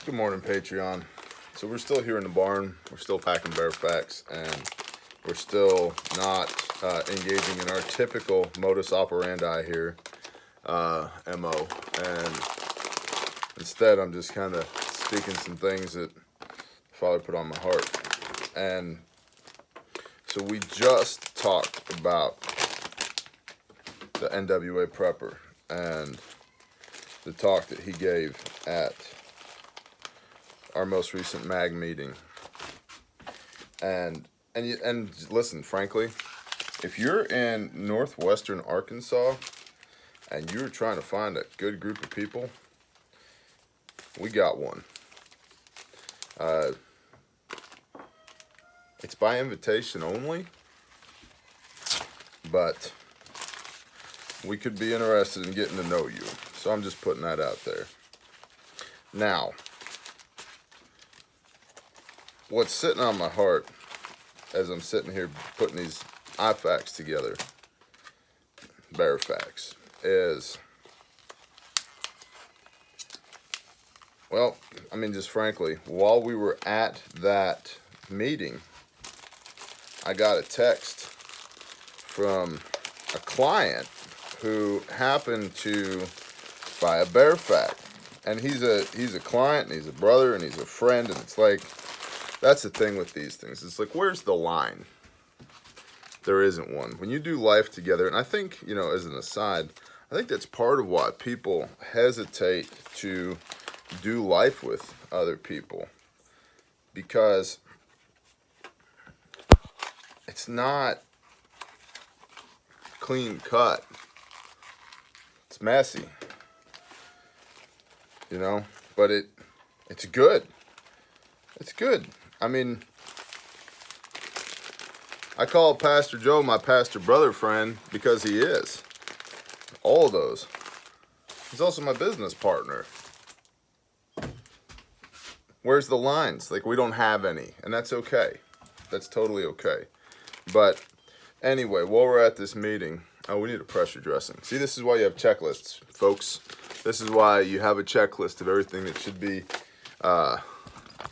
Good morning, Patreon. So we're still here in the barn. We're still packing bear facts, and we're still not engaging in our typical modus operandi here, MO. And instead, I'm just kind of speaking some things that Father put on my heart. And so we just talked about the NWA prepper and the talk that he gave at our most recent mag meeting. And listen, frankly, if you're in northwestern Arkansas and you're trying to find a good group of people, we got one. It's by invitation only, but we could be interested in getting to know you. So I'm just putting that out there. Now, what's sitting on my heart as I'm sitting here putting these IFACs together, bear facts, is, well, I mean, just frankly, while we were at that meeting, I got a text from a client who happened to buy a bear fact. And he's a client, and he's a brother, and he's a friend, and it's like, that's the thing with these things. It's like, where's the line? There isn't one. When you do life together, and I think, as an aside, I think that's part of why people hesitate to do life with other people. Because it's not clean cut. It's messy. But it's good. It's good. I mean, I call Pastor Joe my pastor brother friend because he is. All of those. He's also my business partner. Where's the lines? Like, we don't have any, and that's okay. That's totally okay. But anyway, while we're at this meeting, we need a pressure dressing. See, this is why you have checklists, folks. This is why you have a checklist of everything that should be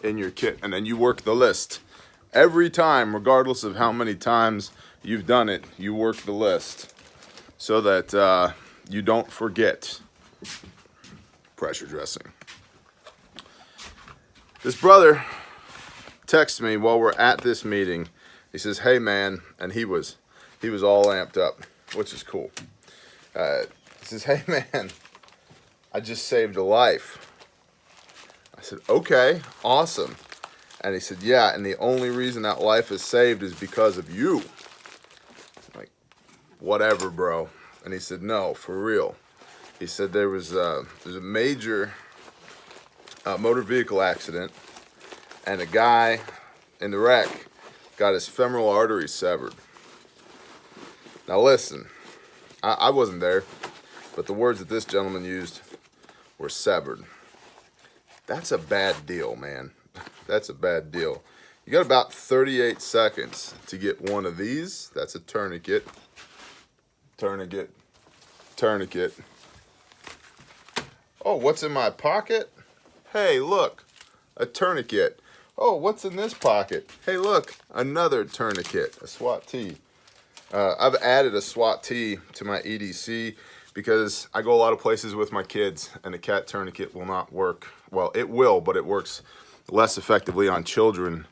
in your kit, and then you work the list. Every time, regardless of how many times you've done it, you work the list so that you don't forget pressure dressing. This brother texts me while we're at this meeting. He says, "Hey man," and he was all amped up, which is cool. He says, "Hey man, I just saved a life." I said, "Okay, awesome." And he said, "Yeah, and the only reason that life is saved is because of you." I'm like, whatever, bro. And he said, "No, for real." He said there's a major motor vehicle accident, and a guy in the wreck got his femoral artery severed. Now listen, I wasn't there, but the words that this gentleman used were severed. That's a bad deal, man. That's a bad deal. You got about 38 seconds to get one of these. That's a tourniquet. Tourniquet. Tourniquet. Oh, what's in my pocket? Hey, look, a tourniquet. Oh, what's in this pocket? Hey, look, another tourniquet, a SWAT T. I've added a SWAT T to my EDC because I go a lot of places with my kids, and a cat tourniquet will not work. Well, it will, but it works less effectively on children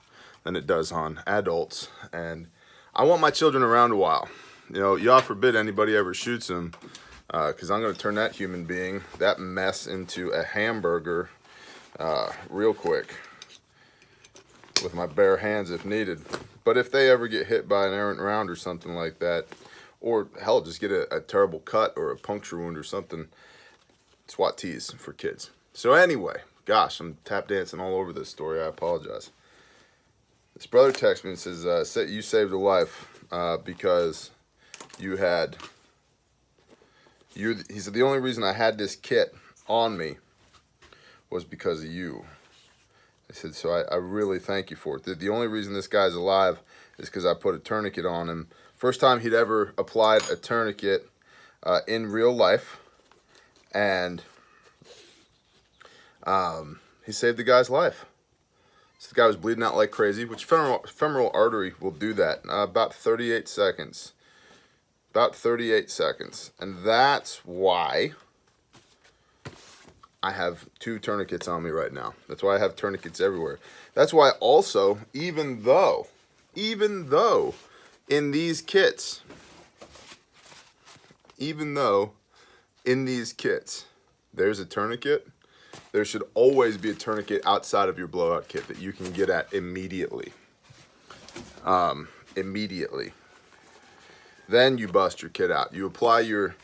than it does on adults. And I want my children around a while. God forbid anybody ever shoots them, because I'm going to turn that human being, that mess, into a hamburger real quick with my bare hands if needed. But if they ever get hit by an errant round or something like that, or hell, just get a terrible cut or a puncture wound or something, SWAT T's for kids. So anyway, gosh, I'm tap dancing all over this story. I apologize. This brother texts me and says, you saved a life because he said, the only reason I had this kit on me was because of you. I said, so I really thank you for it. The only reason this guy's alive is because I put a tourniquet on him. First time he'd ever applied a tourniquet in real life. And he saved the guy's life. So the guy was bleeding out like crazy, which femoral artery will do that. About 38 seconds. About 38 seconds. And that's why I have 2 tourniquets on me right now. That's why I have tourniquets everywhere. That's why also, even though in these kits, there's a tourniquet, there should always be a tourniquet outside of your blowout kit that you can get at immediately. Then you bust your kit out. You apply your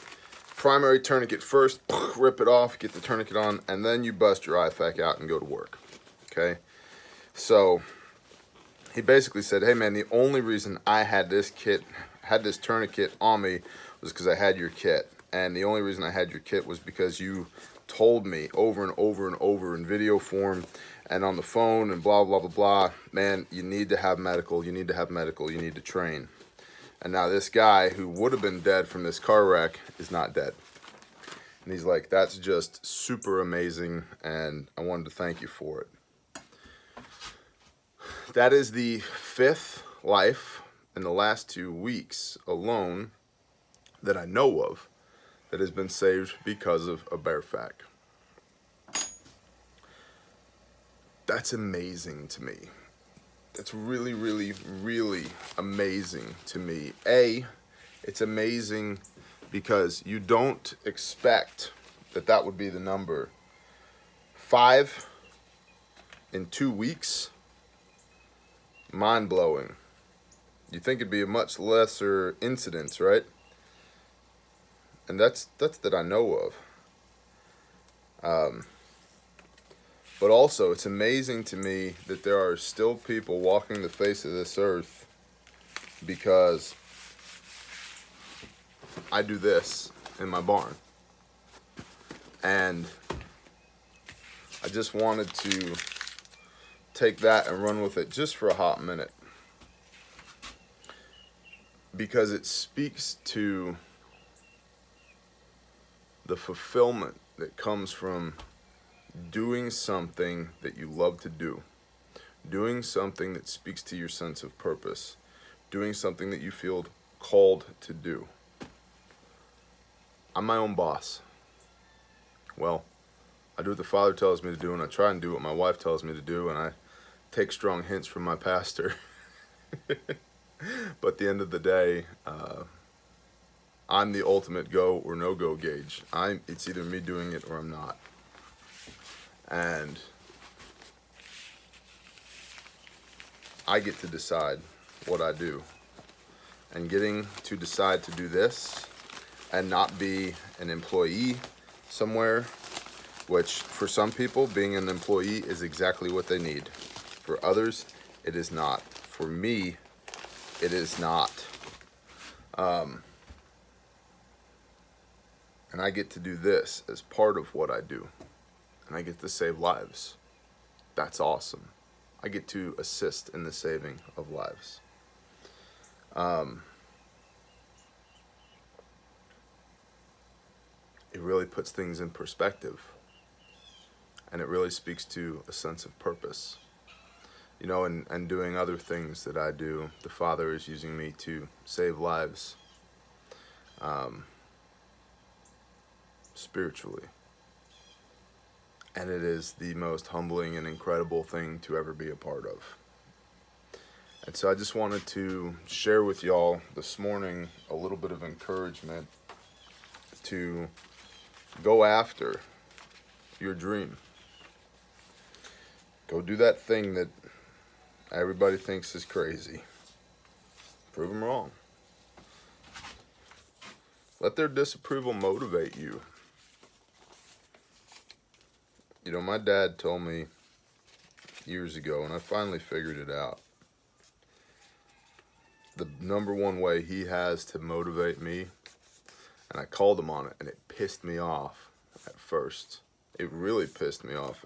primary tourniquet first, rip it off, get the tourniquet on, and then you bust your IFAK out and go to work. Okay? So he basically said, hey man, the only reason I had this tourniquet on me was because I had your kit. And the only reason I had your kit was because you told me over and over and over in video form and on the phone and blah, blah, blah, blah, man, you need to have medical, you need to have medical, you need to train. And now this guy who would have been dead from this car wreck is not dead. And he's like, that's just super amazing, and I wanted to thank you for it. That is the 5th life in the last 2 weeks alone that I know of that has been saved because of a Barefac. That's amazing to me. That's really, really, really amazing to me. It's amazing because you don't expect that would be the number. 5 in 2 weeks, mind-blowing. You think it'd be a much lesser incidence, right? And that's that I know of. But also, it's amazing to me that there are still people walking the face of this earth because I do this in my barn. And I just wanted to take that and run with it just for a hot minute, because it speaks to the fulfillment that comes from doing something that you love to do, doing something that speaks to your sense of purpose, doing something that you feel called to do. I'm my own boss. Well, I do what the Father tells me to do, and I try and do what my wife tells me to do, and I take strong hints from my pastor. But at the end of the day, I'm the ultimate go or no go gauge. It's either me doing it or I'm not. And I get to decide what I do. And getting to decide to do this and not be an employee somewhere, which for some people, being an employee is exactly what they need. For others, it is not. For me, it is not. And I get to do this as part of what I do. And I get to save lives. That's awesome. I get to assist in the saving of lives. It really puts things in perspective. And it really speaks to a sense of purpose. You know, and doing other things that I do, the Father is using me to save lives spiritually. And it is the most humbling and incredible thing to ever be a part of. And so I just wanted to share with y'all this morning a little bit of encouragement to go after your dream. Go do that thing that everybody thinks is crazy. Prove them wrong. Let their disapproval motivate you. You know, my dad told me years ago, and I finally figured it out. The number one way he has to motivate me, and I called him on it, and it pissed me off at first. It really pissed me off.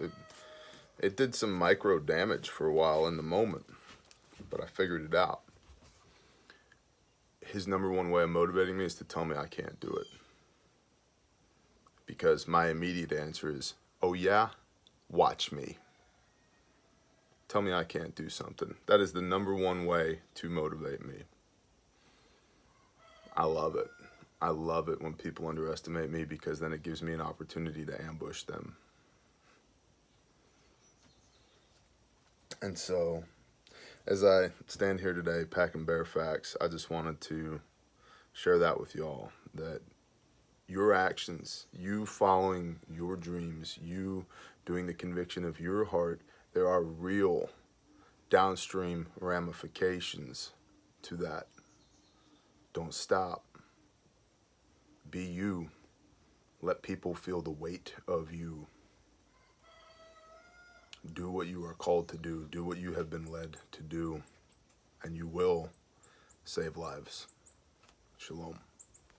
It did some micro damage for a while in the moment, but I figured it out. His number one way of motivating me is to tell me I can't do it. Because my immediate answer is, oh yeah, watch me. tell me I can't do something. That is the #1 way to motivate me. I love it. I love it when people underestimate me, because then it gives me an opportunity to ambush them. And so, as I stand here today packing bare facts, I just wanted to share that with y'all, that your actions, you following your dreams, you doing the conviction of your heart, there are real downstream ramifications to that. Don't stop. Be you. Let people feel the weight of you. Do what you are called to do. Do what you have been led to do, and you will save lives. Shalom.